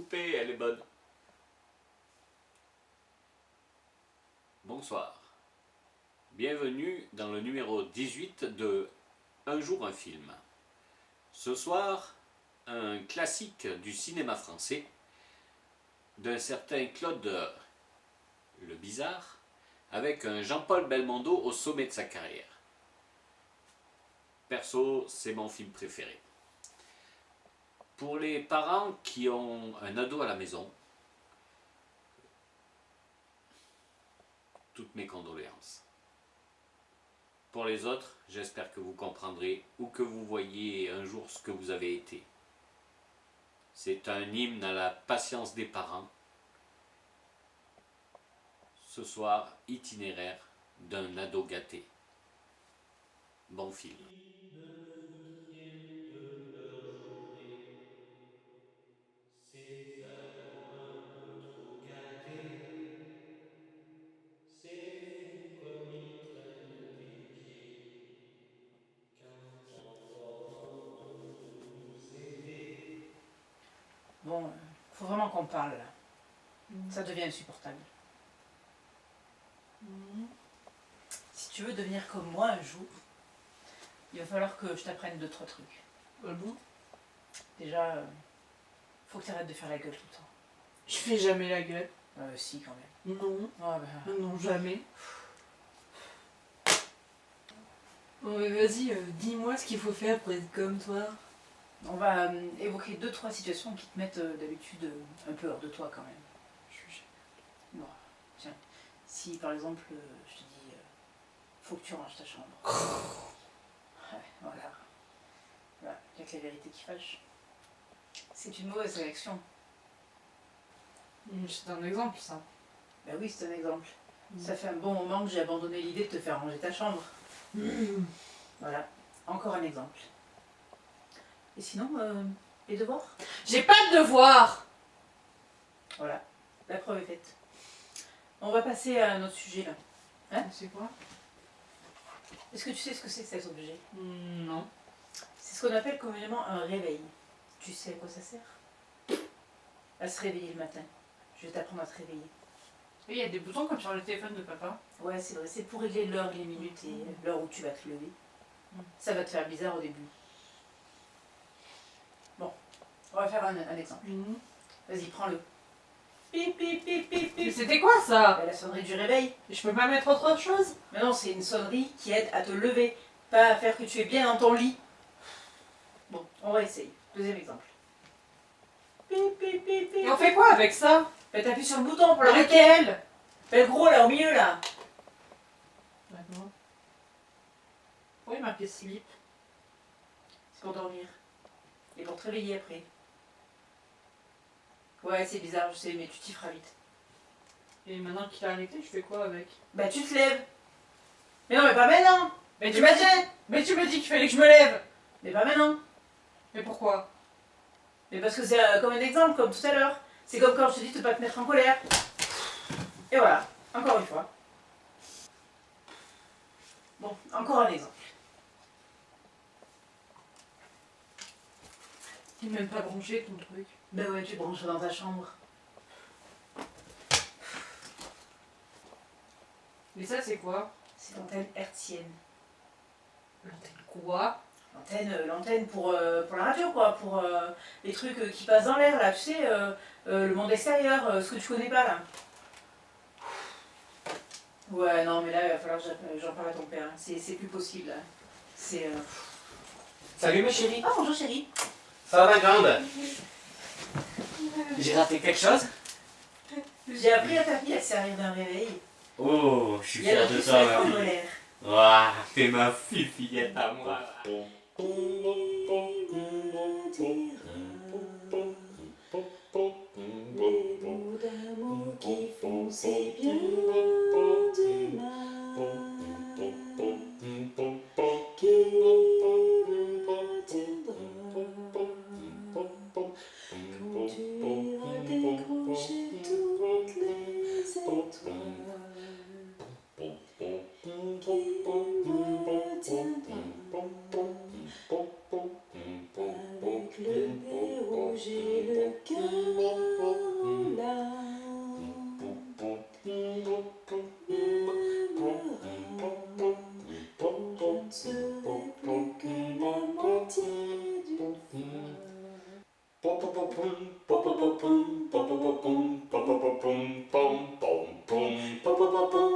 coupée, elle est bonne. Bonsoir. Bienvenue dans le numéro 18 de Un jour un film. Ce soir, un classique du cinéma français d'un certain Claude Le Bizarre avec un Jean-Paul Belmondo au sommet de sa carrière. Perso, c'est mon film préféré. Pour les parents qui ont un ado à la maison, toutes mes condoléances. Pour les autres, j'espère que vous comprendrez ou que vous voyez un jour ce que vous avez été. C'est un hymne à la patience des parents. Ce soir, itinéraire d'un ado gâté. Bon film. Ces ados un peu trop gâtés, c'est fou comme ils traînent des pieds. Qu'un enfant tente de nous aider. Bon, faut vraiment qu'on parle là. Ça devient insupportable. Si tu veux devenir comme moi un jour, il va falloir que je t'apprenne 2-3 trucs. Ah bon? Déjà, faut que tu arrêtes de faire la gueule tout le temps. Je fais jamais la gueule. Si, quand même. Non, Ah, bah, non, jamais. Bon, mais vas-y, dis-moi ce qu'il faut faire pour être comme toi. on va évoquer 2-3 situations qui te mettent d'habitude un peu hors de toi quand même. Bon, tiens, si par exemple je te dis faut que tu ranges ta chambre. Ouais, voilà. Voilà, il n'y a que la vérité qui fâche. C'est une mauvaise réaction. C'est un exemple, ça. Bah oui, c'est un exemple. Ça fait un bon moment que j'ai abandonné l'idée de te faire ranger ta chambre. Voilà, encore un exemple. Et sinon, les devoirs? J'ai pas de devoir. Voilà, la preuve est faite. On va passer à un autre sujet là. Hein? C'est quoi? Est-ce que tu sais ce que c'est que cet objet? Non. C'est ce qu'on appelle communément un réveil. Tu sais à quoi ça sert? À se réveiller le matin. Je vais t'apprendre à te réveiller. Il y a des boutons comme sur le téléphone de papa. Ouais, c'est vrai, c'est pour régler l'heure, les minutes et l'heure où tu vas te lever. Ça va te faire bizarre au début. Bon, on va faire un exemple. Vas-y, prends-le. Pip, pip, pip, pip, Mais pip. c'était quoi ça? La sonnerie du réveil. Je peux pas mettre autre chose? Mais non, c'est une sonnerie qui aide à te lever, pas à faire que tu es bien dans ton lit. Bon, on va essayer. Deuxième exemple. Pip, pip, pip, pip. Et on fait quoi avec ça? Bah, t'appuies sur le bouton pour l'arrêter. Lequel? Fais le gros là, au milieu là. D'accord. Pourquoi il y a marqué slip? C'est pour dormir. Et pour te réveiller après. Ouais, c'est bizarre, je sais, mais tu t'y feras vite. Et maintenant qu'il a arrêté, je fais quoi avec? Bah, tu te lèves. Mais non, mais pas maintenant. Mais tu m'as dit. Mais tu me dis qu'il fallait que je me lève! Mais pas maintenant. Mais pourquoi? Mais parce que c'est comme un exemple, comme tout à l'heure. C'est comme quand je te dis de ne pas te mettre en colère. Et voilà, encore une fois. Bon, encore un exemple. Il n'est même pas branché ton truc. Bah ouais, tu branches dans ta chambre. Mais ça c'est quoi? C'est l'antenne hertzienne. L'antenne quoi? L'antenne pour la radio, quoi. Pour les trucs qui passent dans l'air, là. Tu sais, le monde extérieur, ce que tu connais pas, là. Ouais, non, mais là, il va falloir que j'en parle à ton père. Hein. C'est plus possible, là. C'est... Salut ma chérie. Ah, bonjour, chérie. Ça va ma grande? J'ai raté quelque chose? J'ai appris à ta fille à se servir d'un réveil. Oh, je suis Et alors, fier de tu toi sais ma en fille. colère. Ouah, t'es ma fillette à moi. Les mots d'amour qui font c'est bien demain. Qui retiendra quand tu iras décrocher toutes les étoiles. Qui retiendra avec le nez rouge et le cœur pom, pom, pom,